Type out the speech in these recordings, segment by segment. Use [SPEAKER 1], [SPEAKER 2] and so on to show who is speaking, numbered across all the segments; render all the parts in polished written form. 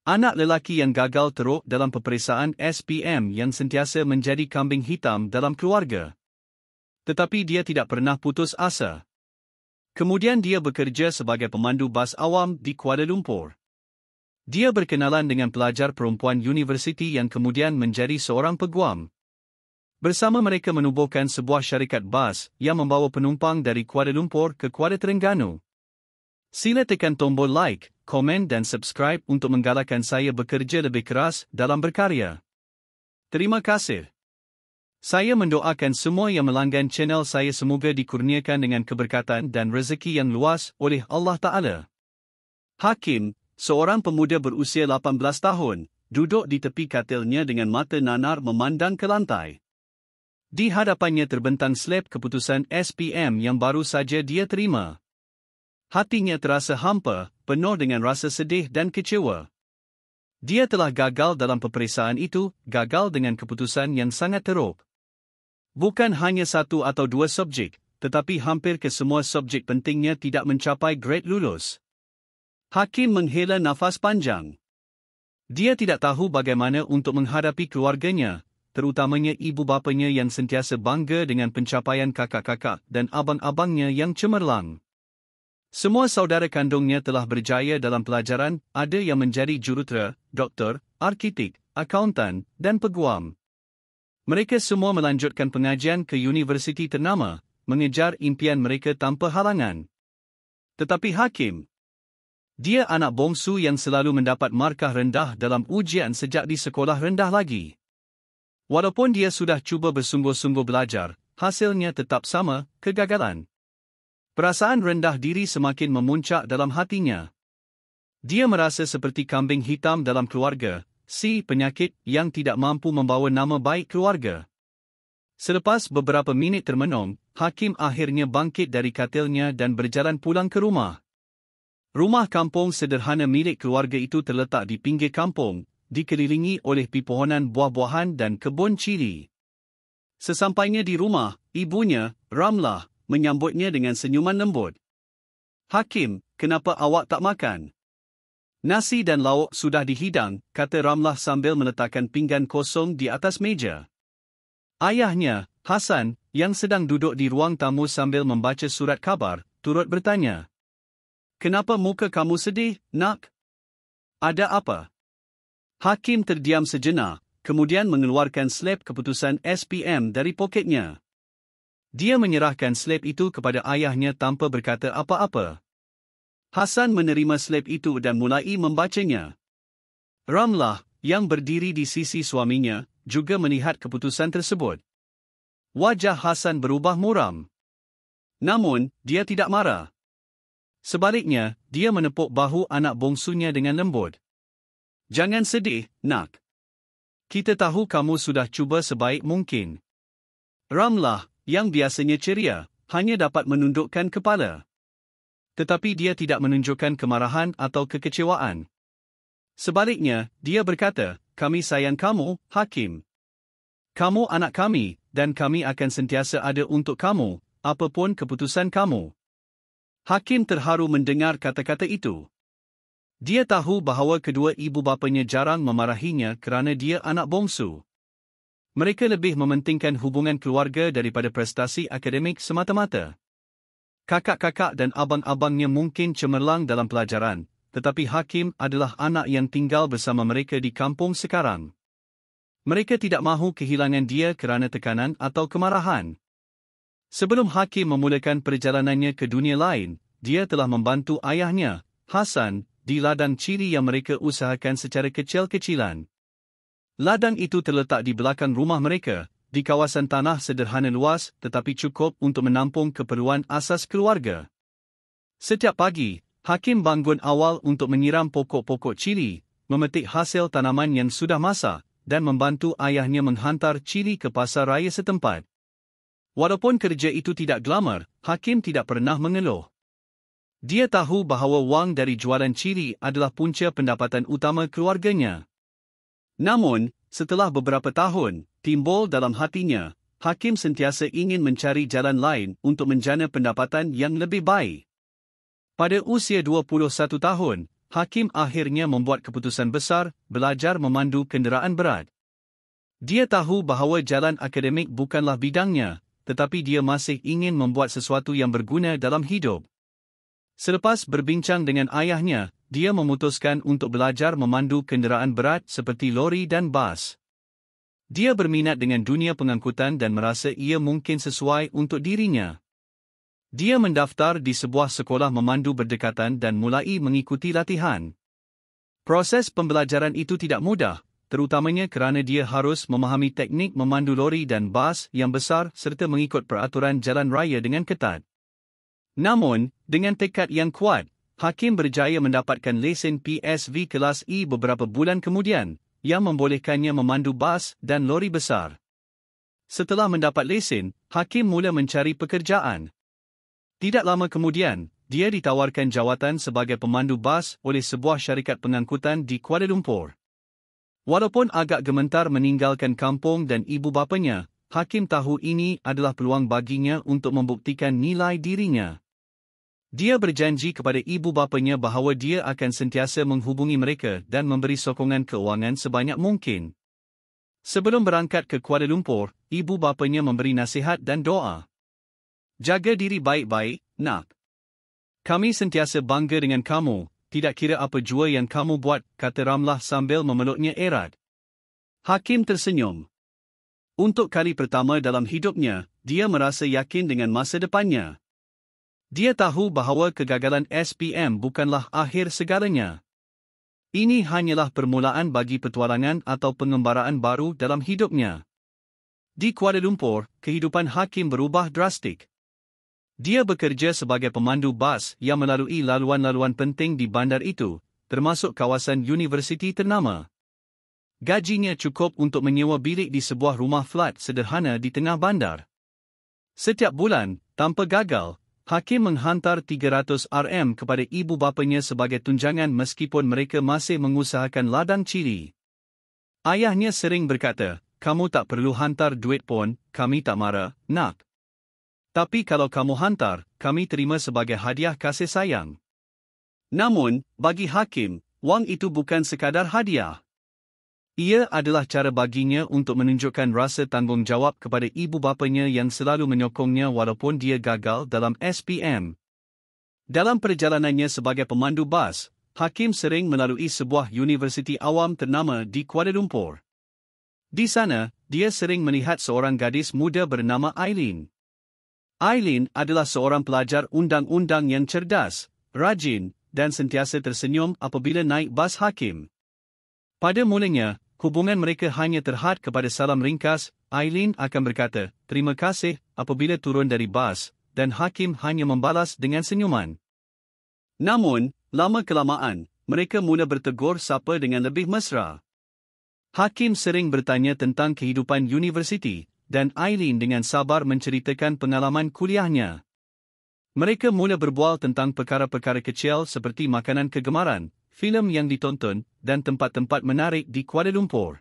[SPEAKER 1] Anak lelaki yang gagal teruk dalam peperiksaan SPM yang sentiasa menjadi kambing hitam dalam keluarga. Tetapi dia tidak pernah putus asa. Kemudian dia bekerja sebagai pemandu bas awam di Kuala Lumpur. Dia berkenalan dengan pelajar perempuan universiti yang kemudian menjadi seorang peguam. Bersama mereka menubuhkan sebuah syarikat bas yang membawa penumpang dari Kuala Lumpur ke Kuala Terengganu. Sila tekan tombol like, komen dan subscribe untuk menggalakkan saya bekerja lebih keras dalam berkarya. Terima kasih. Saya mendoakan semua yang melanggan channel saya semoga dikurniakan dengan keberkatan dan rezeki yang luas oleh Allah Ta'ala. Hakim, seorang pemuda berusia 18 tahun, duduk di tepi katilnya dengan mata nanar memandang ke lantai. Di hadapannya terbentang slip keputusan SPM yang baru saja dia terima. Hatinya terasa hampa, penuh dengan rasa sedih dan kecewa. Dia telah gagal dalam peperiksaan itu, gagal dengan keputusan yang sangat teruk. Bukan hanya satu atau dua subjek, tetapi hampir kesemua subjek pentingnya tidak mencapai grade lulus. Hakim menghela nafas panjang. Dia tidak tahu bagaimana untuk menghadapi keluarganya, terutamanya ibu bapanya yang sentiasa bangga dengan pencapaian kakak-kakak dan abang-abangnya yang cemerlang. Semua saudara kandungnya telah berjaya dalam pelajaran, ada yang menjadi jurutera, doktor, arkitek, akauntan, dan peguam. Mereka semua melanjutkan pengajian ke universiti ternama, mengejar impian mereka tanpa halangan. Tetapi Hakim, dia anak bongsu yang selalu mendapat markah rendah dalam ujian sejak di sekolah rendah lagi. Walaupun dia sudah cuba bersungguh-sungguh belajar, hasilnya tetap sama, kegagalan. Perasaan rendah diri semakin memuncak dalam hatinya. Dia merasa seperti kambing hitam dalam keluarga, si penyakit yang tidak mampu membawa nama baik keluarga. Selepas beberapa minit termenung, Hakim akhirnya bangkit dari katilnya dan berjalan pulang ke rumah. Rumah kampung sederhana milik keluarga itu terletak di pinggir kampung, dikelilingi oleh pepohonan buah-buahan dan kebun cili. Sesampainya di rumah, ibunya, Ramlah, menyambutnya dengan senyuman lembut. Hakim, kenapa awak tak makan? Nasi dan lauk sudah dihidang, kata Ramlah sambil meletakkan pinggan kosong di atas meja. Ayahnya, Hasan, yang sedang duduk di ruang tamu sambil membaca surat khabar, turut bertanya. Kenapa muka kamu sedih, nak? Ada apa? Hakim terdiam sejenak, kemudian mengeluarkan slip keputusan SPM dari poketnya. Dia menyerahkan slip itu kepada ayahnya tanpa berkata apa-apa. Hasan menerima slip itu dan mulai membacanya. Ramlah, yang berdiri di sisi suaminya, juga melihat keputusan tersebut. Wajah Hasan berubah muram. Namun, dia tidak marah. Sebaliknya, dia menepuk bahu anak bongsunya dengan lembut. Jangan sedih, nak. Kita tahu kamu sudah cuba sebaik mungkin. Ramlah, yang biasanya ceria, hanya dapat menundukkan kepala. Tetapi dia tidak menunjukkan kemarahan atau kekecewaan. Sebaliknya, dia berkata, kami sayang kamu, Hakim. Kamu anak kami, dan kami akan sentiasa ada untuk kamu, apapun keputusan kamu. Hakim terharu mendengar kata-kata itu. Dia tahu bahawa kedua ibu bapanya jarang memarahinya kerana dia anak bongsu. Mereka lebih mementingkan hubungan keluarga daripada prestasi akademik semata-mata. Kakak-kakak dan abang-abangnya mungkin cemerlang dalam pelajaran, tetapi Hakim adalah anak yang tinggal bersama mereka di kampung sekarang. Mereka tidak mahu kehilangan dia kerana tekanan atau kemarahan. Sebelum Hakim memulakan perjalanannya ke dunia lain, dia telah membantu ayahnya, Hasan, di ladang cili yang mereka usahakan secara kecil-kecilan. Ladang itu terletak di belakang rumah mereka, di kawasan tanah sederhana luas tetapi cukup untuk menampung keperluan asas keluarga. Setiap pagi, Hakim bangun awal untuk menyiram pokok-pokok cili, memetik hasil tanaman yang sudah masak, dan membantu ayahnya menghantar cili ke pasar raya setempat. Walaupun kerja itu tidak glamour, Hakim tidak pernah mengeluh. Dia tahu bahawa wang dari jualan cili adalah punca pendapatan utama keluarganya. Namun, setelah beberapa tahun, timbul dalam hatinya, Hakim sentiasa ingin mencari jalan lain untuk menjana pendapatan yang lebih baik. Pada usia 21 tahun, Hakim akhirnya membuat keputusan besar, belajar memandu kenderaan berat. Dia tahu bahawa jalan akademik bukanlah bidangnya, tetapi dia masih ingin membuat sesuatu yang berguna dalam hidup. Selepas berbincang dengan ayahnya, dia memutuskan untuk belajar memandu kenderaan berat seperti lori dan bas. Dia berminat dengan dunia pengangkutan dan merasa ia mungkin sesuai untuk dirinya. Dia mendaftar di sebuah sekolah memandu berdekatan dan mulai mengikuti latihan. Proses pembelajaran itu tidak mudah, terutamanya kerana dia harus memahami teknik memandu lori dan bas yang besar serta mengikut peraturan jalan raya dengan ketat. Namun, dengan tekad yang kuat, Hakim berjaya mendapatkan lesen PSV kelas E beberapa bulan kemudian, yang membolehkannya memandu bas dan lori besar. Setelah mendapat lesen, Hakim mula mencari pekerjaan. Tidak lama kemudian, dia ditawarkan jawatan sebagai pemandu bas oleh sebuah syarikat pengangkutan di Kuala Lumpur. Walaupun agak gemetar meninggalkan kampung dan ibu bapanya, Hakim tahu ini adalah peluang baginya untuk membuktikan nilai dirinya. Dia berjanji kepada ibu bapanya bahawa dia akan sentiasa menghubungi mereka dan memberi sokongan keuangan sebanyak mungkin. Sebelum berangkat ke Kuala Lumpur, ibu bapanya memberi nasihat dan doa. Jaga diri baik-baik, nak. Kami sentiasa bangga dengan kamu, tidak kira apa jua yang kamu buat, kata Ramlah sambil memeluknya erat. Hakim tersenyum. Untuk kali pertama dalam hidupnya, dia merasa yakin dengan masa depannya. Dia tahu bahawa kegagalan SPM bukanlah akhir segalanya. Ini hanyalah permulaan bagi petualangan atau pengembaraan baru dalam hidupnya. Di Kuala Lumpur, kehidupan Hakim berubah drastik. Dia bekerja sebagai pemandu bas yang melalui laluan-laluan penting di bandar itu, termasuk kawasan universiti ternama. Gajinya cukup untuk menyewa bilik di sebuah rumah flat sederhana di tengah bandar. Setiap bulan, tanpa gagal, Hakim menghantar 300 RM kepada ibu bapanya sebagai tunjangan meskipun mereka masih mengusahakan ladang cili. Ayahnya sering berkata, "Kamu tak perlu hantar duit pun, kami tak marah, nak. Tapi kalau kamu hantar, kami terima sebagai hadiah kasih sayang." Namun, bagi Hakim, wang itu bukan sekadar hadiah. Ia adalah cara baginya untuk menunjukkan rasa tanggungjawab kepada ibu bapanya yang selalu menyokongnya walaupun dia gagal dalam SPM. Dalam perjalanannya sebagai pemandu bas, Hakim sering melalui sebuah universiti awam ternama di Kuala Lumpur. Di sana, dia sering melihat seorang gadis muda bernama Aileen. Aileen adalah seorang pelajar undang-undang yang cerdas, rajin, dan sentiasa tersenyum apabila naik bas Hakim. Pada mulanya, hubungan mereka hanya terhad kepada salam ringkas. Aileen akan berkata, "Terima kasih," apabila turun dari bas, dan Hakim hanya membalas dengan senyuman. Namun, lama-kelamaan, mereka mula bertegur sapa dengan lebih mesra. Hakim sering bertanya tentang kehidupan universiti, dan Aileen dengan sabar menceritakan pengalaman kuliahnya. Mereka mula berbual tentang perkara-perkara kecil seperti makanan kegemaran, filem yang ditonton, dan tempat-tempat menarik di Kuala Lumpur.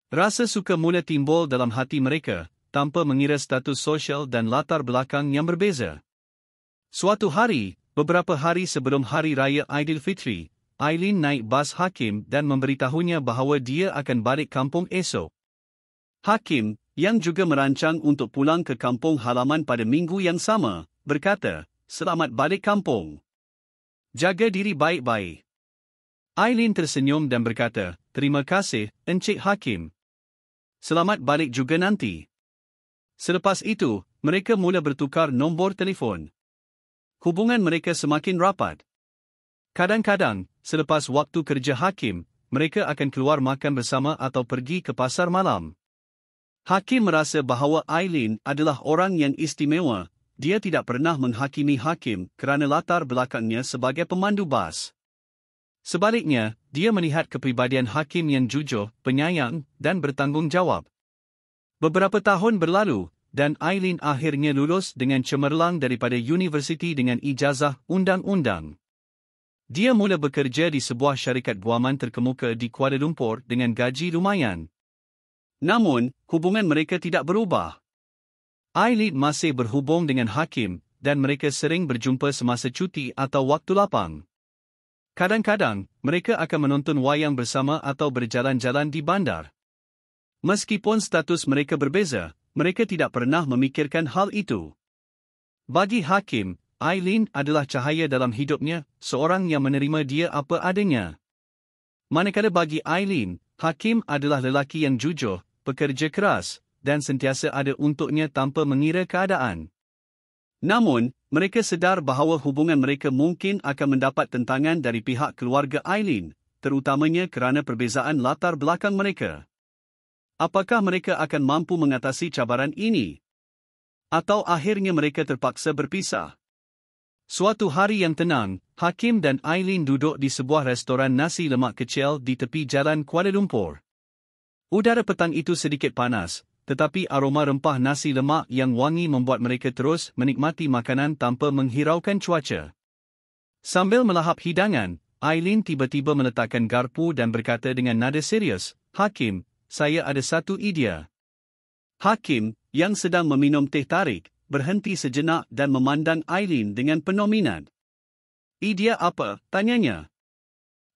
[SPEAKER 1] Rasa suka mula timbul dalam hati mereka, tanpa mengira status sosial dan latar belakang yang berbeza. Suatu hari, beberapa hari sebelum Hari Raya Aidilfitri, Aileen naik bas Hakim dan memberitahunya bahawa dia akan balik kampung esok. Hakim, yang juga merancang untuk pulang ke kampung halaman pada minggu yang sama, berkata, "Selamat balik kampung. Jaga diri baik-baik." Aileen tersenyum dan berkata, "Terima kasih, Encik Hakim. Selamat balik juga nanti." Selepas itu, mereka mula bertukar nombor telefon. Hubungan mereka semakin rapat. Kadang-kadang, selepas waktu kerja Hakim, mereka akan keluar makan bersama atau pergi ke pasar malam. Hakim merasa bahawa Aileen adalah orang yang istimewa. Dia tidak pernah menghakimi Hakim kerana latar belakangnya sebagai pemandu bas. Sebaliknya, dia melihat kepribadian Hakim yang jujur, penyayang, dan bertanggungjawab. Beberapa tahun berlalu, dan Aileen akhirnya lulus dengan cemerlang daripada universiti dengan ijazah undang-undang. Dia mula bekerja di sebuah syarikat guaman terkemuka di Kuala Lumpur dengan gaji lumayan. Namun, hubungan mereka tidak berubah. Aileen masih berhubung dengan Hakim, dan mereka sering berjumpa semasa cuti atau waktu lapang. Kadang-kadang, mereka akan menonton wayang bersama atau berjalan-jalan di bandar. Meskipun status mereka berbeza, mereka tidak pernah memikirkan hal itu. Bagi Hakim, Aileen adalah cahaya dalam hidupnya, seorang yang menerima dia apa adanya. Manakala bagi Aileen, Hakim adalah lelaki yang jujur, pekerja keras, dan sentiasa ada untuknya tanpa mengira keadaan. Namun, mereka sedar bahawa hubungan mereka mungkin akan mendapat tentangan dari pihak keluarga Aileen, terutamanya kerana perbezaan latar belakang mereka. Apakah mereka akan mampu mengatasi cabaran ini? Atau akhirnya mereka terpaksa berpisah? Suatu hari yang tenang, Hakim dan Aileen duduk di sebuah restoran nasi lemak kecil di tepi jalan Kuala Lumpur. Udara petang itu sedikit panas, tetapi aroma rempah nasi lemak yang wangi membuat mereka terus menikmati makanan tanpa menghiraukan cuaca. Sambil melahap hidangan, Aileen tiba-tiba meletakkan garpu dan berkata dengan nada serius, "Hakim, saya ada satu idea." Hakim, yang sedang meminum teh tarik, berhenti sejenak dan memandang Aileen dengan penuh minat. "Idea apa?" tanyanya.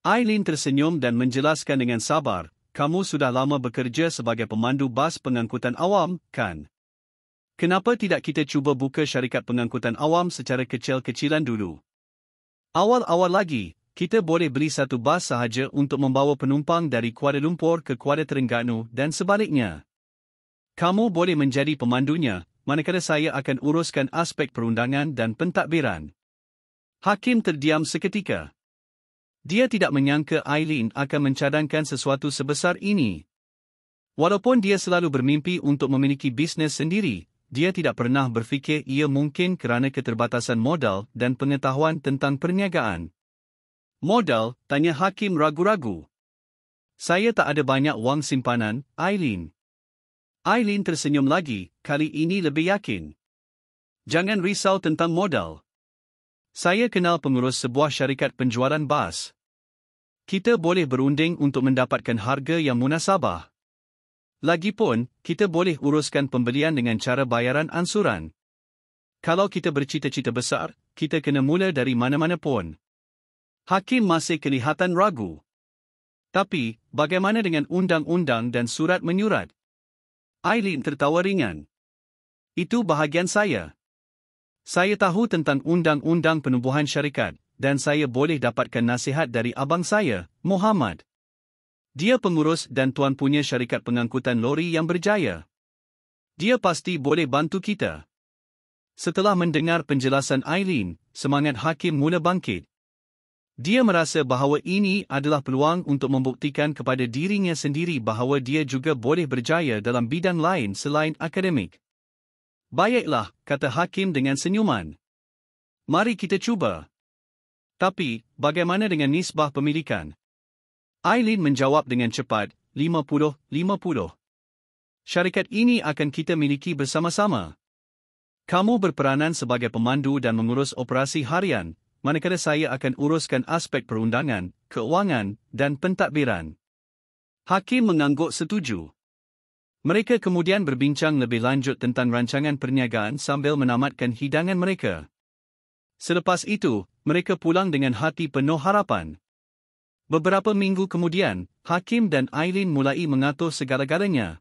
[SPEAKER 1] Aileen tersenyum dan menjelaskan dengan sabar, "Kamu sudah lama bekerja sebagai pemandu bas pengangkutan awam, kan? Kenapa tidak kita cuba buka syarikat pengangkutan awam secara kecil-kecilan dulu? Awal-awal lagi, kita boleh beli satu bas sahaja untuk membawa penumpang dari Kuala Lumpur ke Kuala Terengganu dan sebaliknya. Kamu boleh menjadi pemandunya, manakala saya akan uruskan aspek perundangan dan pentadbiran." Hakim terdiam seketika. Dia tidak menyangka Aileen akan mencadangkan sesuatu sebesar ini. Walaupun dia selalu bermimpi untuk memiliki bisnes sendiri, dia tidak pernah berfikir ia mungkin kerana keterbatasan modal dan pengetahuan tentang perniagaan. "Modal?" tanya Hakim ragu-ragu. "Saya tak ada banyak wang simpanan, Aileen." Aileen tersenyum lagi, kali ini lebih yakin. "Jangan risau tentang modal. Saya kenal pengurus sebuah syarikat penjualan bas. Kita boleh berunding untuk mendapatkan harga yang munasabah. Lagipun, kita boleh uruskan pembelian dengan cara bayaran ansuran. Kalau kita bercita-cita besar, kita kena mula dari mana-mana pun." Hakim masih kelihatan ragu. "Tapi, bagaimana dengan undang-undang dan surat menyurat?" Aileen tertawa ringan. "Itu bahagian saya. Saya tahu tentang undang-undang penubuhan syarikat, dan saya boleh dapatkan nasihat dari abang saya, Muhammad. Dia pengurus dan tuan punya syarikat pengangkutan lori yang berjaya. Dia pasti boleh bantu kita." Setelah mendengar penjelasan Aileen, semangat Hakim mula bangkit. Dia merasa bahawa ini adalah peluang untuk membuktikan kepada dirinya sendiri bahawa dia juga boleh berjaya dalam bidang lain selain akademik. "Baiklah," kata Hakim dengan senyuman. "Mari kita cuba. Tapi, bagaimana dengan nisbah pemilikan?" Aileen menjawab dengan cepat, 50-50. "Syarikat ini akan kita miliki bersama-sama. Kamu berperanan sebagai pemandu dan mengurus operasi harian, manakala saya akan uruskan aspek perundangan, keuangan, dan pentadbiran." Hakim mengangguk setuju. Mereka kemudian berbincang lebih lanjut tentang rancangan perniagaan sambil menamatkan hidangan mereka. Selepas itu, mereka pulang dengan hati penuh harapan. Beberapa minggu kemudian, Hakim dan Aileen mulai mengatur segala-galanya.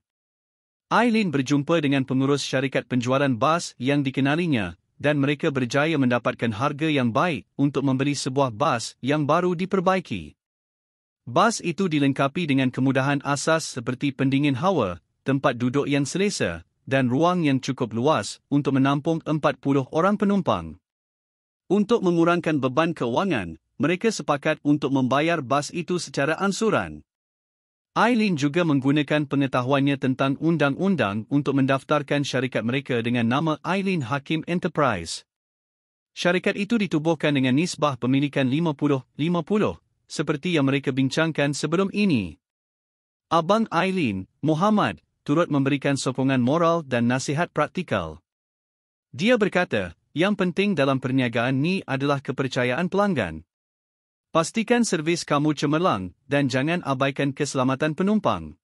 [SPEAKER 1] Aileen berjumpa dengan pengurus syarikat penjualan bas yang dikenalinya, dan mereka berjaya mendapatkan harga yang baik untuk membeli sebuah bas yang baru diperbaiki. Bas itu dilengkapi dengan kemudahan asas seperti pendingin hawa, tempat duduk yang selesa, dan ruang yang cukup luas untuk menampung 40 orang penumpang. Untuk mengurangkan beban keuangan, mereka sepakat untuk membayar bas itu secara ansuran. Aileen juga menggunakan pengetahuannya tentang undang-undang untuk mendaftarkan syarikat mereka dengan nama Aileen Hakim Enterprise. Syarikat itu ditubuhkan dengan nisbah pemilikan 50-50, seperti yang mereka bincangkan sebelum ini. Abang Aileen, Muhammad, turut memberikan sokongan moral dan nasihat praktikal. Dia berkata, "Yang penting dalam perniagaan ni adalah kepercayaan pelanggan. Pastikan servis kamu cemerlang dan jangan abaikan keselamatan penumpang.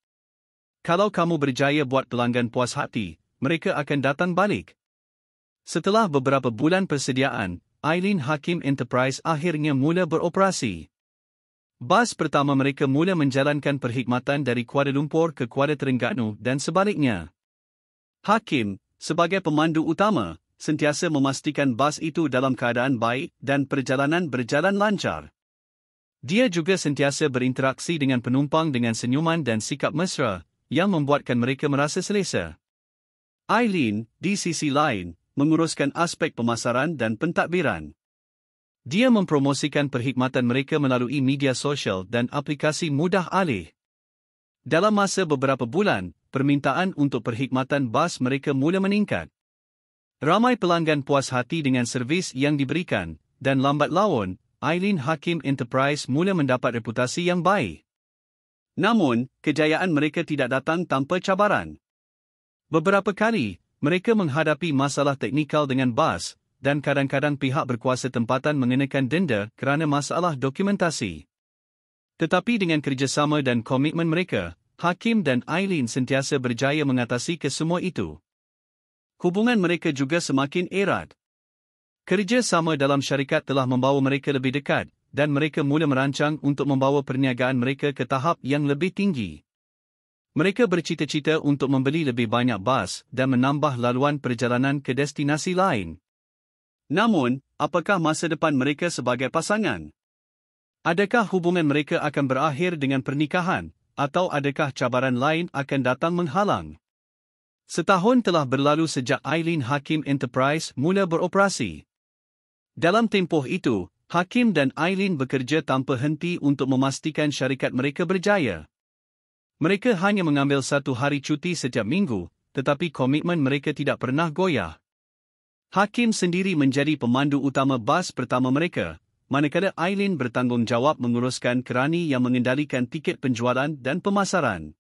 [SPEAKER 1] Kalau kamu berjaya buat pelanggan puas hati, mereka akan datang balik." Setelah beberapa bulan persediaan, Aileen Hakim Enterprise akhirnya mula beroperasi. Bas pertama mereka mula menjalankan perkhidmatan dari Kuala Lumpur ke Kuala Terengganu dan sebaliknya. Hakim, sebagai pemandu utama, sentiasa memastikan bas itu dalam keadaan baik dan perjalanan berjalan lancar. Dia juga sentiasa berinteraksi dengan penumpang dengan senyuman dan sikap mesra, yang membuatkan mereka merasa selesa. Eileen, di sisi lain, menguruskan aspek pemasaran dan pentadbiran. Dia mempromosikan perkhidmatan mereka melalui media sosial dan aplikasi mudah alih. Dalam masa beberapa bulan, permintaan untuk perkhidmatan bas mereka mula meningkat. Ramai pelanggan puas hati dengan servis yang diberikan, dan lambat laun, Eileen Hakim Enterprise mula mendapat reputasi yang baik. Namun, kejayaan mereka tidak datang tanpa cabaran. Beberapa kali, mereka menghadapi masalah teknikal dengan bas, dan kadang-kadang pihak berkuasa tempatan mengenakan denda kerana masalah dokumentasi. Tetapi dengan kerjasama dan komitmen mereka, Hakim dan Eileen sentiasa berjaya mengatasi kesemua itu. Hubungan mereka juga semakin erat. Kerjasama dalam syarikat telah membawa mereka lebih dekat, dan mereka mula merancang untuk membawa perniagaan mereka ke tahap yang lebih tinggi. Mereka bercita-cita untuk membeli lebih banyak bas dan menambah laluan perjalanan ke destinasi lain. Namun, apakah masa depan mereka sebagai pasangan? Adakah hubungan mereka akan berakhir dengan pernikahan, atau adakah cabaran lain akan datang menghalang? Setahun telah berlalu sejak Eileen Hakim Enterprise mula beroperasi. Dalam tempoh itu, Hakim dan Eileen bekerja tanpa henti untuk memastikan syarikat mereka berjaya. Mereka hanya mengambil 1 hari cuti setiap minggu, tetapi komitmen mereka tidak pernah goyah. Hakim sendiri menjadi pemandu utama bas pertama mereka, manakala Eileen bertanggungjawab menguruskan kerani yang mengendalikan tiket penjualan dan pemasaran.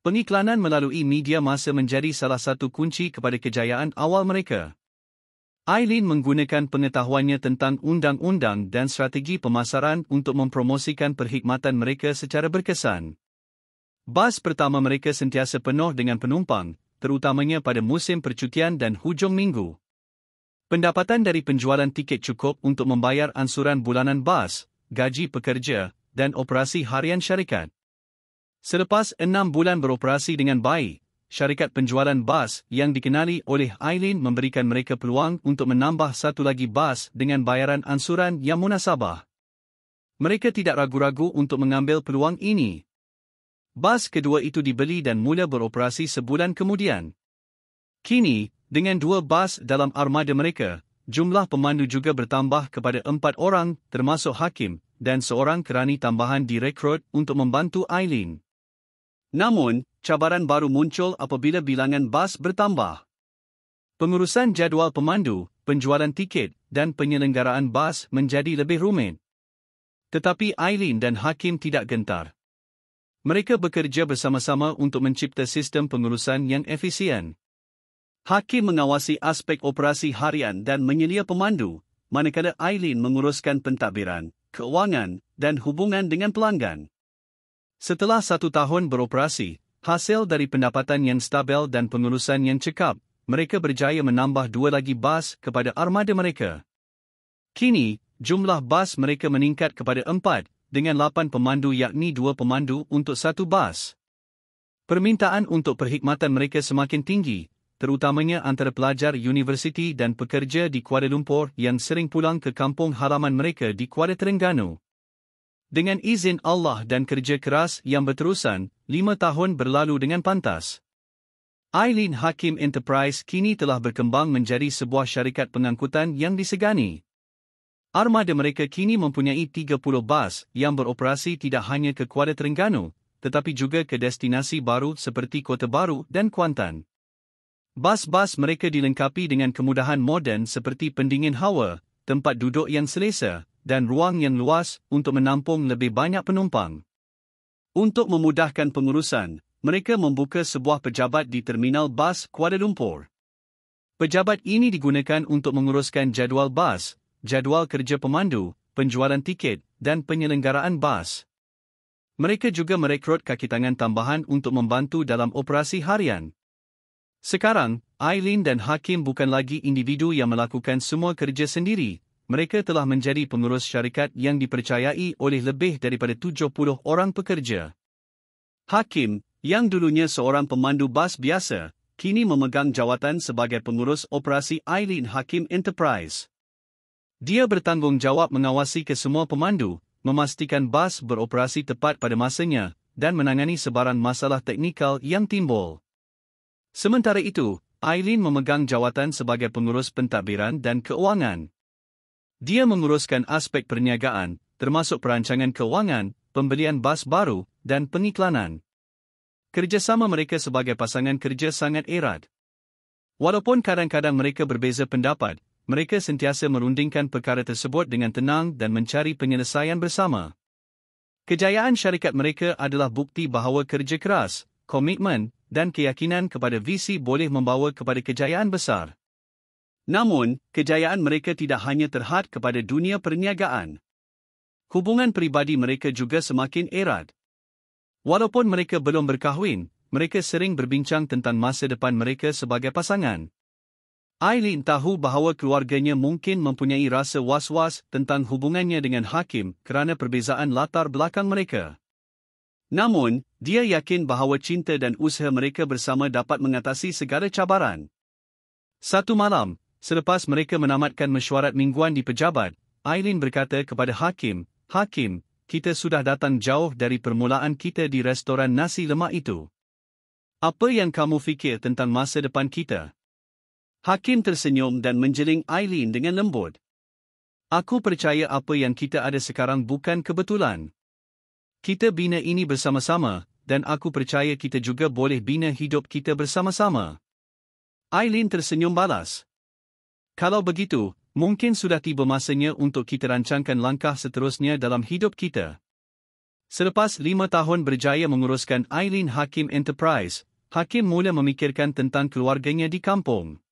[SPEAKER 1] Pengiklanan melalui media masa menjadi salah satu kunci kepada kejayaan awal mereka. Eileen menggunakan pengetahuannya tentang undang-undang dan strategi pemasaran untuk mempromosikan perkhidmatan mereka secara berkesan. Bas pertama mereka sentiasa penuh dengan penumpang, terutamanya pada musim percutian dan hujung minggu. Pendapatan dari penjualan tiket cukup untuk membayar ansuran bulanan bas, gaji pekerja, dan operasi harian syarikat. Selepas 6 bulan beroperasi dengan baik, syarikat penjualan bas yang dikenali oleh Eileen memberikan mereka peluang untuk menambah 1 lagi bas dengan bayaran ansuran yang munasabah. Mereka tidak ragu-ragu untuk mengambil peluang ini. Bas kedua itu dibeli dan mula beroperasi sebulan kemudian. Kini, dengan 2 bas dalam armada mereka, jumlah pemandu juga bertambah kepada 4 orang termasuk Hakim, dan seorang kerani tambahan direkrut untuk membantu Eileen. Namun, cabaran baru muncul apabila bilangan bas bertambah. Pengurusan jadual pemandu, penjualan tiket, dan penyelenggaraan bas menjadi lebih rumit. Tetapi Eileen dan Hakim tidak gentar. Mereka bekerja bersama-sama untuk mencipta sistem pengurusan yang efisien. Hakim mengawasi aspek operasi harian dan menyelia pemandu, manakala Eileen menguruskan pentadbiran, keuangan, dan hubungan dengan pelanggan. Setelah 1 tahun beroperasi, hasil dari pendapatan yang stabil dan pengurusan yang cekap, mereka berjaya menambah 2 lagi bas kepada armada mereka. Kini, jumlah bas mereka meningkat kepada 4, dengan 8 pemandu yakni 2 pemandu untuk 1 bas. Permintaan untuk perkhidmatan mereka semakin tinggi, terutamanya antara pelajar universiti dan pekerja di Kuala Lumpur yang sering pulang ke kampung halaman mereka di Kuala Terengganu. Dengan izin Allah dan kerja keras yang berterusan, 5 tahun berlalu dengan pantas. Eileen Hakim Enterprise kini telah berkembang menjadi sebuah syarikat pengangkutan yang disegani. Armada mereka kini mempunyai 30 bas yang beroperasi tidak hanya ke Kuala Terengganu, tetapi juga ke destinasi baru seperti Kota Baru dan Kuantan. Bas-bas mereka dilengkapi dengan kemudahan moden seperti pendingin hawa, tempat duduk yang selesa, dan ruang yang luas untuk menampung lebih banyak penumpang. Untuk memudahkan pengurusan, mereka membuka sebuah pejabat di Terminal Bas Kuala Lumpur. Pejabat ini digunakan untuk menguruskan jadual bas, jadual kerja pemandu, penjualan tiket, dan penyelenggaraan bas. Mereka juga merekrut kaki tangan tambahan untuk membantu dalam operasi harian. Sekarang, Eileen dan Hakim bukan lagi individu yang melakukan semua kerja sendiri, mereka telah menjadi pengurus syarikat yang dipercayai oleh lebih daripada 70 orang pekerja. Hakim, yang dulunya seorang pemandu bas biasa, kini memegang jawatan sebagai pengurus operasi Eileen Hakim Enterprise. Dia bertanggungjawab mengawasi kesemua pemandu, memastikan bas beroperasi tepat pada masanya, dan menangani sebarang masalah teknikal yang timbul. Sementara itu, Eileen memegang jawatan sebagai pengurus pentadbiran dan keuangan. Dia menguruskan aspek perniagaan, termasuk perancangan keuangan, pembelian bas baru, dan pengiklanan. Kerjasama mereka sebagai pasangan kerja sangat erat. Walaupun kadang-kadang mereka berbeza pendapat, mereka sentiasa merundingkan perkara tersebut dengan tenang dan mencari penyelesaian bersama. Kejayaan syarikat mereka adalah bukti bahawa kerja keras, komitmen, dan keyakinan kepada visi boleh membawa kepada kejayaan besar. Namun, kejayaan mereka tidak hanya terhad kepada dunia perniagaan. Hubungan peribadi mereka juga semakin erat. Walaupun mereka belum berkahwin, mereka sering berbincang tentang masa depan mereka sebagai pasangan. Eileen tahu bahawa keluarganya mungkin mempunyai rasa was-was tentang hubungannya dengan Hakim kerana perbezaan latar belakang mereka. Namun, dia yakin bahawa cinta dan usaha mereka bersama dapat mengatasi segala cabaran. Satu malam, selepas mereka menamatkan mesyuarat mingguan di pejabat, Eileen berkata kepada Hakim, "Hakim, kita sudah datang jauh dari permulaan kita di restoran nasi lemak itu. Apa yang kamu fikir tentang masa depan kita?" Hakim tersenyum dan menjeling Eileen dengan lembut. "Aku percaya apa yang kita ada sekarang bukan kebetulan. Kita bina ini bersama-sama, dan aku percaya kita juga boleh bina hidup kita bersama-sama." Eileen tersenyum balas. "Kalau begitu, mungkin sudah tiba masanya untuk kita rancangkan langkah seterusnya dalam hidup kita." Selepas 5 tahun berjaya menguruskan Eileen Hakim Enterprise, Hakim mula memikirkan tentang keluarganya di kampung.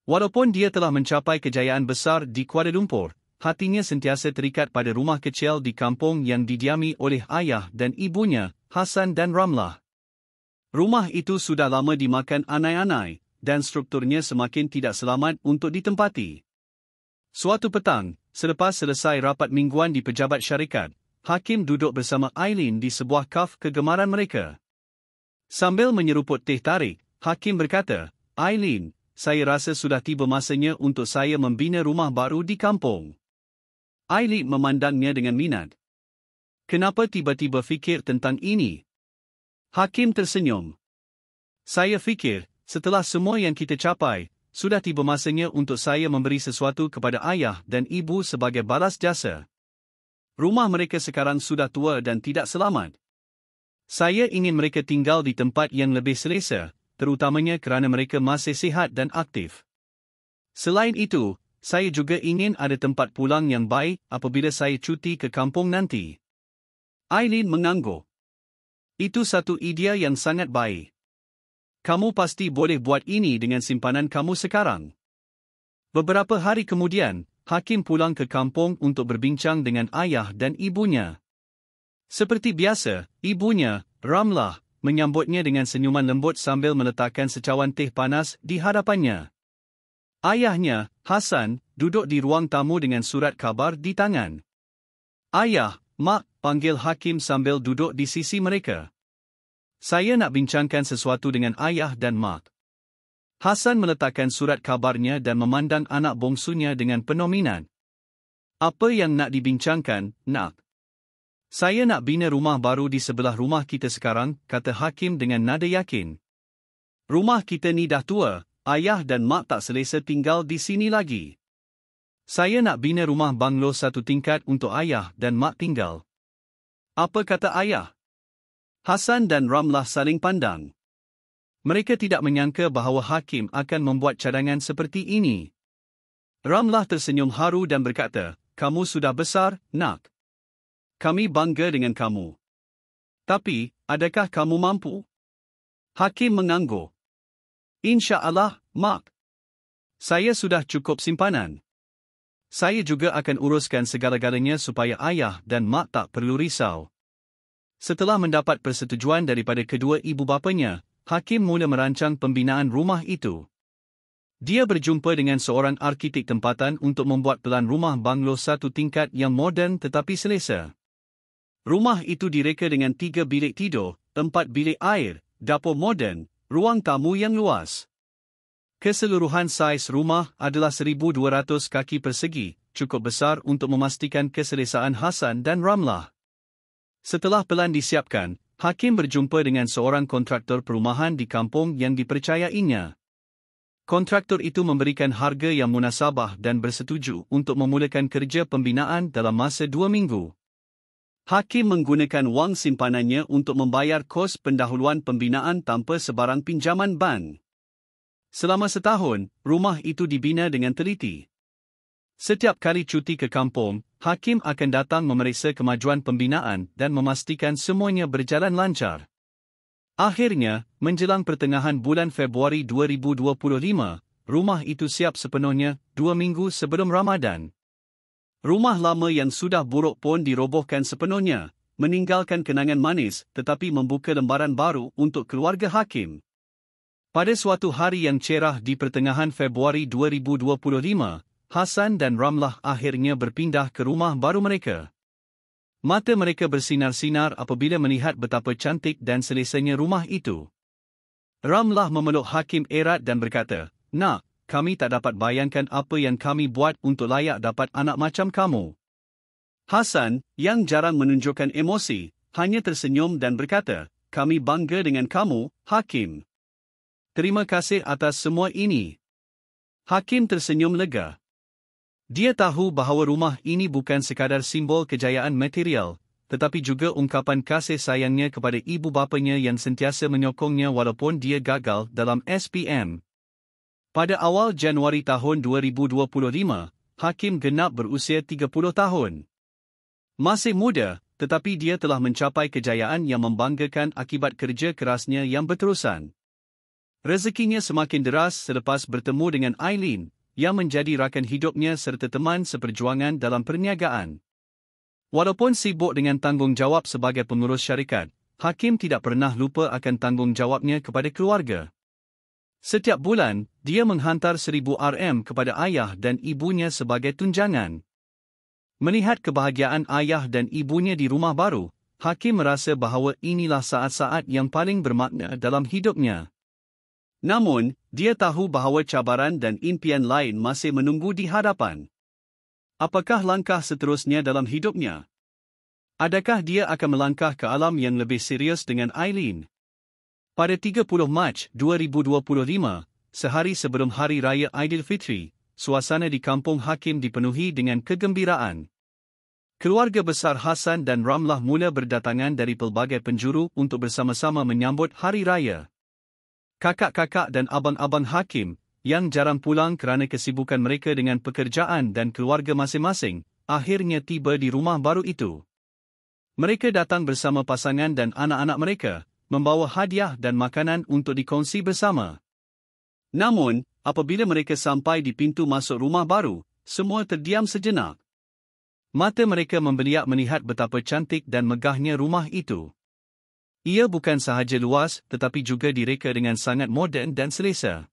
[SPEAKER 1] Walaupun dia telah mencapai kejayaan besar di Kuala Lumpur, hatinya sentiasa terikat pada rumah kecil di kampung yang didiami oleh ayah dan ibunya, Hassan dan Ramlah. Rumah itu sudah lama dimakan anai-anai, dan strukturnya semakin tidak selamat untuk ditempati. Suatu petang, selepas selesai rapat mingguan di pejabat syarikat, Hakim duduk bersama Eileen di sebuah kaf kegemaran mereka. Sambil menyeruput teh tarik, Hakim berkata, "Eileen, saya rasa sudah tiba masanya untuk saya membina rumah baru di kampung." Eileen memandangnya dengan minat. "Kenapa tiba-tiba fikir tentang ini?" Hakim tersenyum. "Saya fikir, setelah semua yang kita capai, sudah tiba masanya untuk saya memberi sesuatu kepada ayah dan ibu sebagai balas jasa. Rumah mereka sekarang sudah tua dan tidak selamat. Saya ingin mereka tinggal di tempat yang lebih selesa, terutamanya kerana mereka masih sihat dan aktif. Selain itu, saya juga ingin ada tempat pulang yang baik apabila saya cuti ke kampung nanti." Eileen mengangguk. "Itu satu idea yang sangat baik. Kamu pasti boleh buat ini dengan simpanan kamu sekarang." Beberapa hari kemudian, Hakim pulang ke kampung untuk berbincang dengan ayah dan ibunya. Seperti biasa, ibunya, Ramlah, menyambutnya dengan senyuman lembut sambil meletakkan secawan teh panas di hadapannya. Ayahnya, Hassan, duduk di ruang tamu dengan surat khabar di tangan. "Ayah, Mak," panggil Hakim sambil duduk di sisi mereka. "Saya nak bincangkan sesuatu dengan ayah dan Mak." Hassan meletakkan surat khabarnya dan memandang anak bongsunya dengan penuh minat. "Apa yang nak dibincangkan, Nak?" "Saya nak bina rumah baru di sebelah rumah kita sekarang," kata Hakim dengan nada yakin. "Rumah kita ni dah tua, ayah dan mak tak selesa tinggal di sini lagi. Saya nak bina rumah banglo 1 tingkat untuk ayah dan mak tinggal." "Apa kata ayah?" Hassan dan Ramlah saling pandang. Mereka tidak menyangka bahawa Hakim akan membuat cadangan seperti ini. Ramlah tersenyum haru dan berkata, "Kamu sudah besar, Nak. Kami bangga dengan kamu. Tapi, adakah kamu mampu?" Hakim mengangguk. "Insya-Allah, Mak. Saya sudah cukup simpanan. Saya juga akan uruskan segala-galanya supaya ayah dan mak tak perlu risau." Setelah mendapat persetujuan daripada kedua ibu bapanya, Hakim mula merancang pembinaan rumah itu. Dia berjumpa dengan seorang arkitek tempatan untuk membuat pelan rumah banglo satu tingkat yang moden tetapi selesa. Rumah itu direka dengan 3 bilik tidur, 4 bilik air, dapur moden, ruang tamu yang luas. Keseluruhan saiz rumah adalah 1,200 kaki persegi, cukup besar untuk memastikan keselesaan Hasan dan Ramlah. Setelah pelan disiapkan, Hakim berjumpa dengan seorang kontraktor perumahan di kampung yang dipercayainya. Kontraktor itu memberikan harga yang munasabah dan bersetuju untuk memulakan kerja pembinaan dalam masa 2 minggu. Hakim menggunakan wang simpanannya untuk membayar kos pendahuluan pembinaan tanpa sebarang pinjaman bank. Selama setahun, rumah itu dibina dengan teliti. Setiap kali cuti ke kampung, Hakim akan datang memeriksa kemajuan pembinaan dan memastikan semuanya berjalan lancar. Akhirnya, menjelang pertengahan bulan Februari 2025, rumah itu siap sepenuhnya 2 minggu sebelum Ramadan. Rumah lama yang sudah buruk pun dirobohkan sepenuhnya, meninggalkan kenangan manis tetapi membuka lembaran baru untuk keluarga Hakim. Pada suatu hari yang cerah di pertengahan Februari 2025, Hasan dan Ramlah akhirnya berpindah ke rumah baru mereka. Mata mereka bersinar-sinar apabila melihat betapa cantik dan selesanya rumah itu. Ramlah memeluk Hakim erat dan berkata, "Nak, kami tak dapat bayangkan apa yang kami buat untuk layak dapat anak macam kamu." Hasan, yang jarang menunjukkan emosi, hanya tersenyum dan berkata, "Kami bangga dengan kamu, Hakim. Terima kasih atas semua ini." Hakim tersenyum lega. Dia tahu bahawa rumah ini bukan sekadar simbol kejayaan material, tetapi juga ungkapan kasih sayangnya kepada ibu bapanya yang sentiasa menyokongnya walaupun dia gagal dalam SPM. Pada awal Januari tahun 2025, Hakim genap berusia 30 tahun. Masih muda, tetapi dia telah mencapai kejayaan yang membanggakan akibat kerja kerasnya yang berterusan. Rezekinya semakin deras selepas bertemu dengan Aileen, yang menjadi rakan hidupnya serta teman seperjuangan dalam perniagaan. Walaupun sibuk dengan tanggungjawab sebagai pengurus syarikat, Hakim tidak pernah lupa akan tanggungjawabnya kepada keluarga. Setiap bulan, dia menghantar 1,000 RM kepada ayah dan ibunya sebagai tunjangan. Melihat kebahagiaan ayah dan ibunya di rumah baru, Hakim merasa bahawa inilah saat-saat yang paling bermakna dalam hidupnya. Namun, dia tahu bahawa cabaran dan impian lain masih menunggu di hadapan. Apakah langkah seterusnya dalam hidupnya? Adakah dia akan melangkah ke alam yang lebih serius dengan Aileen? Pada 30 Mac 2025, sehari sebelum Hari Raya Aidilfitri, suasana di kampung Hakim dipenuhi dengan kegembiraan. Keluarga besar Hasan dan Ramlah mula berdatangan dari pelbagai penjuru untuk bersama-sama menyambut Hari Raya. Kakak-kakak dan abang-abang Hakim, yang jarang pulang kerana kesibukan mereka dengan pekerjaan dan keluarga masing-masing, akhirnya tiba di rumah baru itu. Mereka datang bersama pasangan dan anak-anak mereka, membawa hadiah dan makanan untuk dikongsi bersama. Namun, apabila mereka sampai di pintu masuk rumah baru, semua terdiam sejenak. Mata mereka membeliak melihat betapa cantik dan megahnya rumah itu. Ia bukan sahaja luas tetapi juga direka dengan sangat moden dan selesa.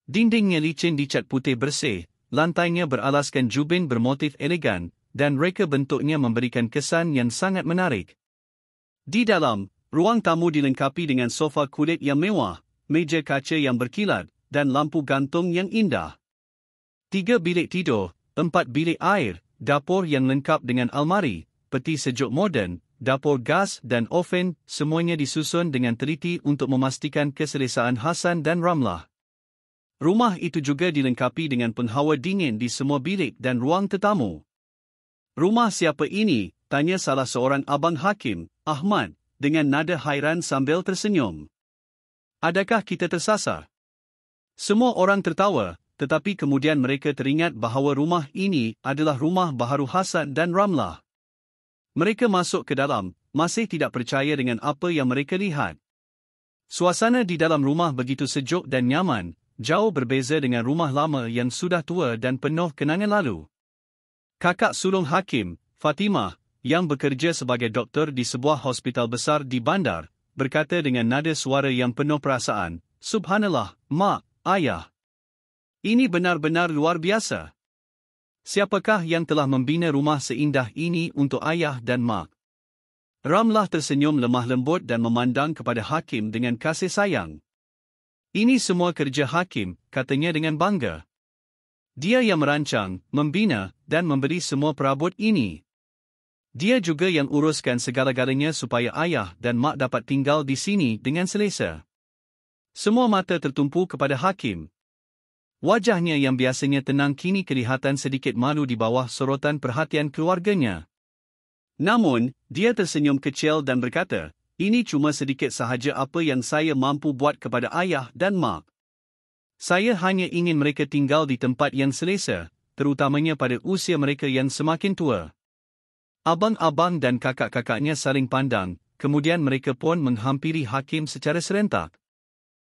[SPEAKER 1] Dindingnya licin dicat putih bersih, lantainya beralaskan jubin bermotif elegan, dan reka bentuknya memberikan kesan yang sangat menarik. Di dalam, ruang tamu dilengkapi dengan sofa kulit yang mewah, meja kaca yang berkilat, dan lampu gantung yang indah. 3 bilik tidur, 4 bilik air, dapur yang lengkap dengan almari, peti sejuk moden, dapur gas dan oven, semuanya disusun dengan teliti untuk memastikan keselesaan Hasan dan Ramlah. Rumah itu juga dilengkapi dengan penghawa dingin di semua bilik dan ruang tetamu. "Rumah siapa ini?" tanya salah seorang abang Hakim, Ahmad, dengan nada hairan sambil tersenyum. "Adakah kita tersasar?" Semua orang tertawa, tetapi kemudian mereka teringat bahawa rumah ini adalah rumah baharu Hasan dan Ramlah. Mereka masuk ke dalam, masih tidak percaya dengan apa yang mereka lihat. Suasana di dalam rumah begitu sejuk dan nyaman, jauh berbeza dengan rumah lama yang sudah tua dan penuh kenangan lalu. Kakak sulung Hakim, Fatimah, yang bekerja sebagai doktor di sebuah hospital besar di bandar, berkata dengan nada suara yang penuh perasaan, "Subhanallah, Mak, Ayah. Ini benar-benar luar biasa. Siapakah yang telah membina rumah seindah ini untuk ayah dan mak? Ramlah tersenyum lemah lembut dan memandang kepada Hakim dengan kasih sayang. Ini semua kerja Hakim, katanya dengan bangga. Dia yang merancang, membina, dan memberi semua perabot ini. Dia juga yang uruskan segala-galanya supaya ayah dan mak dapat tinggal di sini dengan selesa. Semua mata tertumpu kepada Hakim. Wajahnya yang biasanya tenang kini kelihatan sedikit malu di bawah sorotan perhatian keluarganya. Namun, dia tersenyum kecil dan berkata, "Ini cuma sedikit sahaja apa yang saya mampu buat kepada ayah dan mak. Saya hanya ingin mereka tinggal di tempat yang selesa, terutamanya pada usia mereka yang semakin tua." Abang-abang dan kakak-kakaknya saling pandang, kemudian mereka pun menghampiri Hakim secara serentak.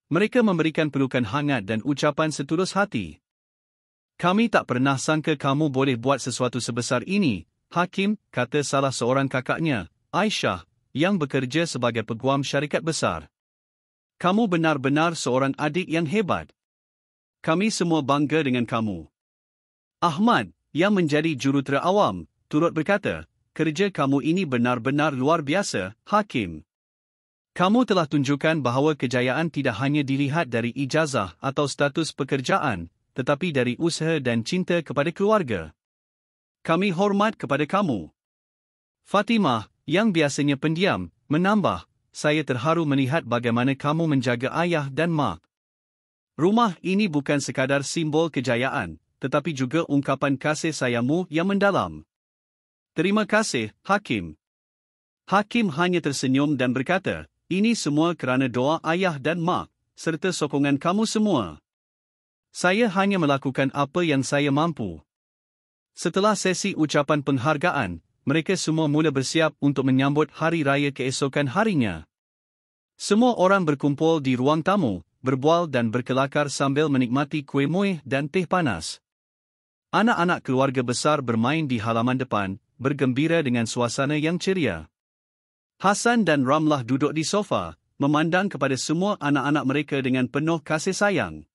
[SPEAKER 1] Mereka memberikan pelukan hangat dan ucapan setulus hati. "Kami tak pernah sangka kamu boleh buat sesuatu sebesar ini, Hakim," kata salah seorang kakaknya, Aisyah, yang bekerja sebagai peguam syarikat besar. "Kamu benar-benar seorang adik yang hebat. Kami semua bangga dengan kamu." Ahmad, yang menjadi jurutera awam, turut berkata, "Kerja kamu ini benar-benar luar biasa, Hakim. Kamu telah tunjukkan bahawa kejayaan tidak hanya dilihat dari ijazah atau status pekerjaan, tetapi dari usaha dan cinta kepada keluarga. Kami hormat kepada kamu." Fatimah, yang biasanya pendiam, menambah, "Saya terharu melihat bagaimana kamu menjaga ayah dan mak. Rumah ini bukan sekadar simbol kejayaan, tetapi juga ungkapan kasih sayangmu yang mendalam." "Terima kasih, Hakim." Hakim hanya tersenyum dan berkata, "Ini semua kerana doa ayah dan mak, serta sokongan kamu semua. Saya hanya melakukan apa yang saya mampu." Setelah sesi ucapan penghargaan, mereka semua mula bersiap untuk menyambut hari raya keesokan harinya. Semua orang berkumpul di ruang tamu, berbual dan berkelakar sambil menikmati kuih muih dan teh panas. Anak-anak keluarga besar bermain di halaman depan, bergembira dengan suasana yang ceria. Hasan dan Ramlah duduk di sofa, memandang kepada semua anak-anak mereka dengan penuh kasih sayang.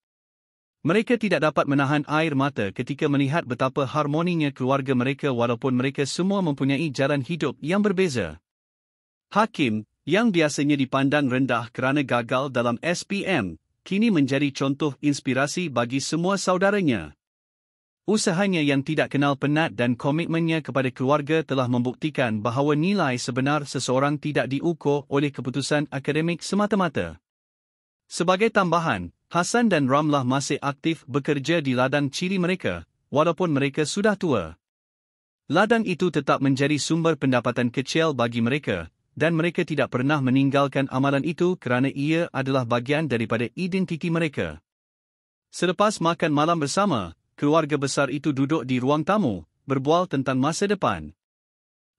[SPEAKER 1] Mereka tidak dapat menahan air mata ketika melihat betapa harmoninya keluarga mereka walaupun mereka semua mempunyai jalan hidup yang berbeza. Hakim, yang biasanya dipandang rendah kerana gagal dalam SPM, kini menjadi contoh inspirasi bagi semua saudaranya. Usahanya yang tidak kenal penat dan komitmennya kepada keluarga telah membuktikan bahawa nilai sebenar seseorang tidak diukur oleh keputusan akademik semata-mata. Sebagai tambahan, Hasan dan Ramlah masih aktif bekerja di ladang cili mereka, walaupun mereka sudah tua. Ladang itu tetap menjadi sumber pendapatan kecil bagi mereka, dan mereka tidak pernah meninggalkan amalan itu kerana ia adalah bagian daripada identiti mereka. Selepas makan malam bersama, keluarga besar itu duduk di ruang tamu, berbual tentang masa depan.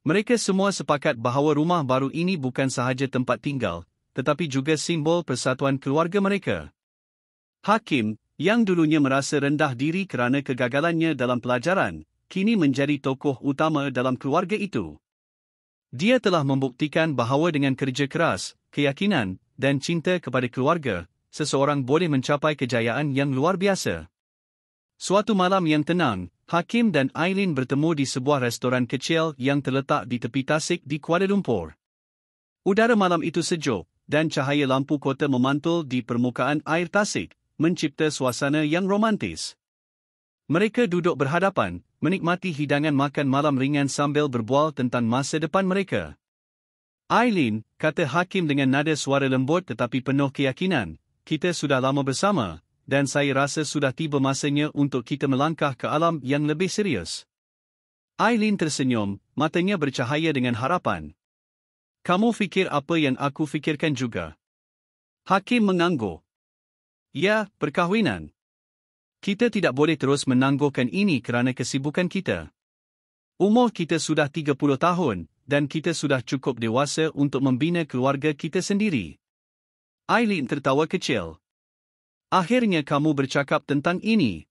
[SPEAKER 1] Mereka semua sepakat bahawa rumah baru ini bukan sahaja tempat tinggal, tetapi juga simbol persatuan keluarga mereka. Hakim, yang dulunya merasa rendah diri kerana kegagalannya dalam pelajaran, kini menjadi tokoh utama dalam keluarga itu. Dia telah membuktikan bahawa dengan kerja keras, keyakinan, dan cinta kepada keluarga, seseorang boleh mencapai kejayaan yang luar biasa. Suatu malam yang tenang, Hakim dan Aileen bertemu di sebuah restoran kecil yang terletak di tepi tasik di Kuala Lumpur. Udara malam itu sejuk, dan cahaya lampu kota memantul di permukaan air tasik, mencipta suasana yang romantis. Mereka duduk berhadapan, menikmati hidangan makan malam ringan sambil berbual tentang masa depan mereka. "Aileen," kata Hakim dengan nada suara lembut tetapi penuh keyakinan, "kita sudah lama bersama, dan saya rasa sudah tiba masanya untuk kita melangkah ke alam yang lebih serius." Aileen tersenyum, matanya bercahaya dengan harapan. "Kamu fikir apa yang aku fikirkan juga." Hakim mengangguk. "Ya, perkahwinan. Kita tidak boleh terus menangguhkan ini kerana kesibukan kita. Umur kita sudah 30 tahun, dan kita sudah cukup dewasa untuk membina keluarga kita sendiri." Aileen tertawa kecil. "Akhirnya kamu bercakap tentang ini.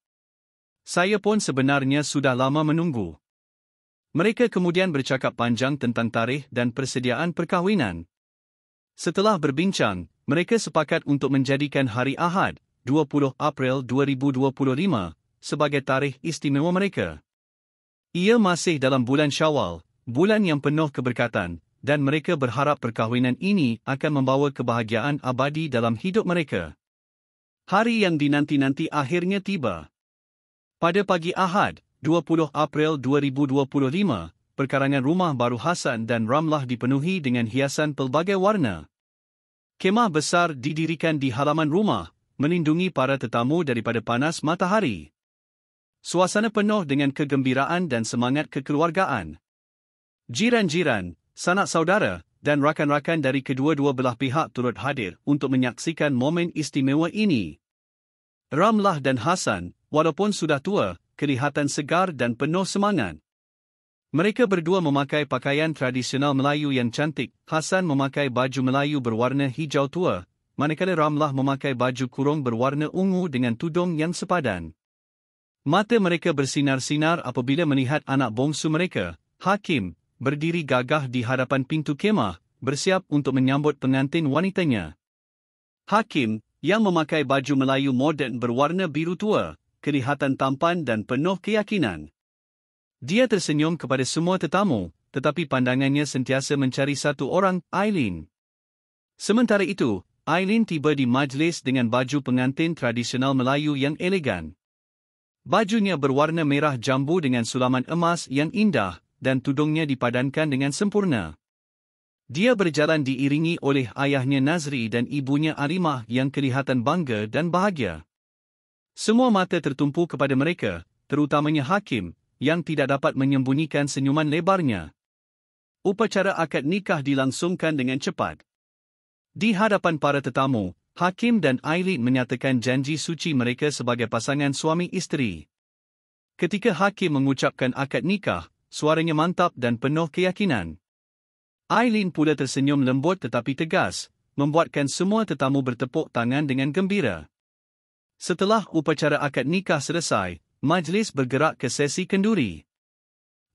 [SPEAKER 1] Saya pun sebenarnya sudah lama menunggu." Mereka kemudian bercakap panjang tentang tarikh dan persediaan perkahwinan. Setelah berbincang, mereka sepakat untuk menjadikan hari Ahad, 20 April 2025, sebagai tarikh istimewa mereka. Ia masih dalam bulan Syawal, bulan yang penuh keberkatan, dan mereka berharap perkahwinan ini akan membawa kebahagiaan abadi dalam hidup mereka. Hari yang dinanti-nanti akhirnya tiba. Pada pagi Ahad, 20 April 2025, perkarangan rumah baru Hasan dan Ramlah dipenuhi dengan hiasan pelbagai warna. Kemah besar didirikan di halaman rumah, melindungi para tetamu daripada panas matahari. Suasana penuh dengan kegembiraan dan semangat kekeluargaan. Jiran-jiran, sanak saudara, dan rakan-rakan dari kedua-dua belah pihak turut hadir untuk menyaksikan momen istimewa ini. Ramlah dan Hasan, walaupun sudah tua, kelihatan segar dan penuh semangat. Mereka berdua memakai pakaian tradisional Melayu yang cantik. Hasan memakai baju Melayu berwarna hijau tua, manakala Ramlah memakai baju kurung berwarna ungu dengan tudung yang sepadan. Mata mereka bersinar-sinar apabila melihat anak bongsu mereka, Hakim, berdiri gagah di hadapan pintu kemah, bersiap untuk menyambut pengantin wanitanya. Hakim, yang memakai baju Melayu moden berwarna biru tua, kelihatan tampan dan penuh keyakinan. Dia tersenyum kepada semua tetamu, tetapi pandangannya sentiasa mencari satu orang, Aileen. Sementara itu, Aileen tiba di majlis dengan baju pengantin tradisional Melayu yang elegan. Bajunya berwarna merah jambu dengan sulaman emas yang indah, dan tudungnya dipadankan dengan sempurna. Dia berjalan diiringi oleh ayahnya Nazri dan ibunya Arimah yang kelihatan bangga dan bahagia. Semua mata tertumpu kepada mereka, terutamanya Hakim, yang tidak dapat menyembunyikan senyuman lebarnya. Upacara akad nikah dilangsungkan dengan cepat. Di hadapan para tetamu, Hakim dan Aileen menyatakan janji suci mereka sebagai pasangan suami isteri. Ketika Hakim mengucapkan akad nikah, suaranya mantap dan penuh keyakinan. Aileen pula tersenyum lembut tetapi tegas, membuatkan semua tetamu bertepuk tangan dengan gembira. Setelah upacara akad nikah selesai, majlis bergerak ke sesi kenduri.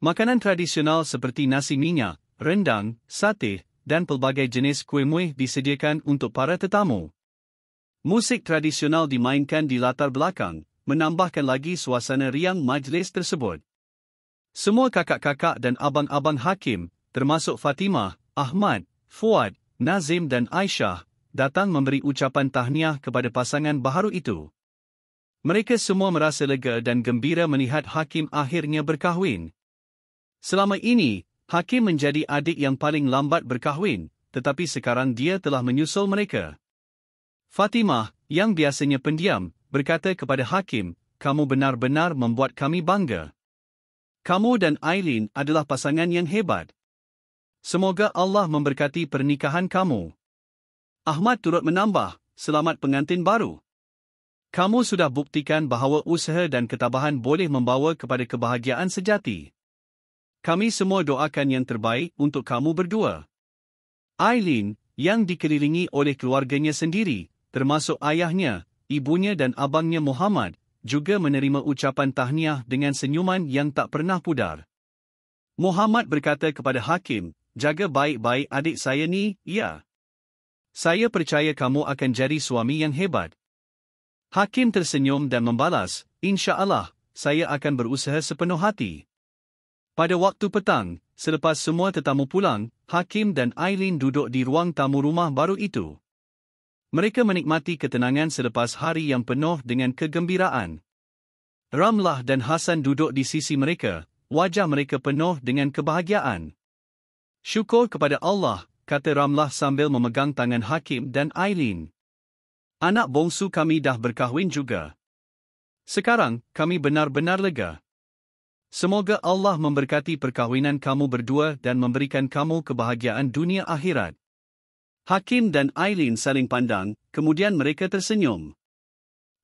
[SPEAKER 1] Makanan tradisional seperti nasi minyak, rendang, sate, dan pelbagai jenis kuih-muih disediakan untuk para tetamu. Musik tradisional dimainkan di latar belakang, menambahkan lagi suasana riang majlis tersebut. Semua kakak-kakak dan abang-abang Hakim, termasuk Fatimah, Ahmad, Fuad, Nazim dan Aisyah, datang memberi ucapan tahniah kepada pasangan baharu itu. Mereka semua merasa lega dan gembira melihat Hakim akhirnya berkahwin. Selama ini, Hakim menjadi adik yang paling lambat berkahwin, tetapi sekarang dia telah menyusul mereka. Fatimah, yang biasanya pendiam, berkata kepada Hakim, "Kamu benar-benar membuat kami bangga. Kamu dan Aileen adalah pasangan yang hebat. Semoga Allah memberkati pernikahan kamu." Ahmad turut menambah, "Selamat pengantin baru. Kamu sudah buktikan bahawa usaha dan ketabahan boleh membawa kepada kebahagiaan sejati. Kami semua doakan yang terbaik untuk kamu berdua." Aileen, yang dikelilingi oleh keluarganya sendiri, termasuk ayahnya, ibunya dan abangnya Muhammad, juga menerima ucapan tahniah dengan senyuman yang tak pernah pudar. Muhammad berkata kepada Hakim, "Jaga baik-baik adik saya ni, ya. Saya percaya kamu akan jadi suami yang hebat." Hakim tersenyum dan membalas, "Insya-Allah, saya akan berusaha sepenuh hati." Pada waktu petang, selepas semua tetamu pulang, Hakim dan Aileen duduk di ruang tamu rumah baru itu. Mereka menikmati ketenangan selepas hari yang penuh dengan kegembiraan. Ramlah dan Hasan duduk di sisi mereka, wajah mereka penuh dengan kebahagiaan. "Syukur kepada Allah," kata Ramlah sambil memegang tangan Hakim dan Aileen. "Anak bongsu kami dah berkahwin juga. Sekarang, kami benar-benar lega. Semoga Allah memberkati perkahwinan kamu berdua dan memberikan kamu kebahagiaan dunia akhirat." Hakim dan Aileen saling pandang, kemudian mereka tersenyum.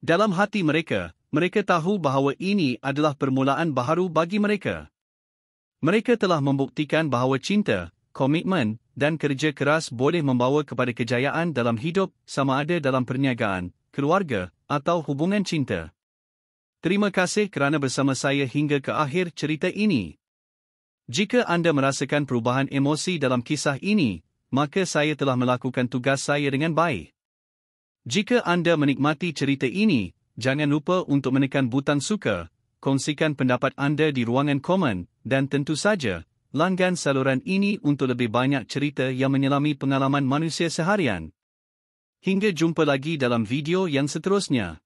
[SPEAKER 1] Dalam hati mereka, mereka tahu bahawa ini adalah permulaan baharu bagi mereka. Mereka telah membuktikan bahawa cinta, komitmen, dan kerja keras boleh membawa kepada kejayaan dalam hidup, sama ada dalam perniagaan, keluarga, atau hubungan cinta. Terima kasih kerana bersama saya hingga ke akhir cerita ini. Jika anda merasakan perubahan emosi dalam kisah ini, maka saya telah melakukan tugas saya dengan baik. Jika anda menikmati cerita ini, jangan lupa untuk menekan butang suka, kongsikan pendapat anda di ruangan komen, dan tentu saja, langgan saluran ini untuk lebih banyak cerita yang menyelami pengalaman manusia seharian. Hingga jumpa lagi dalam video yang seterusnya.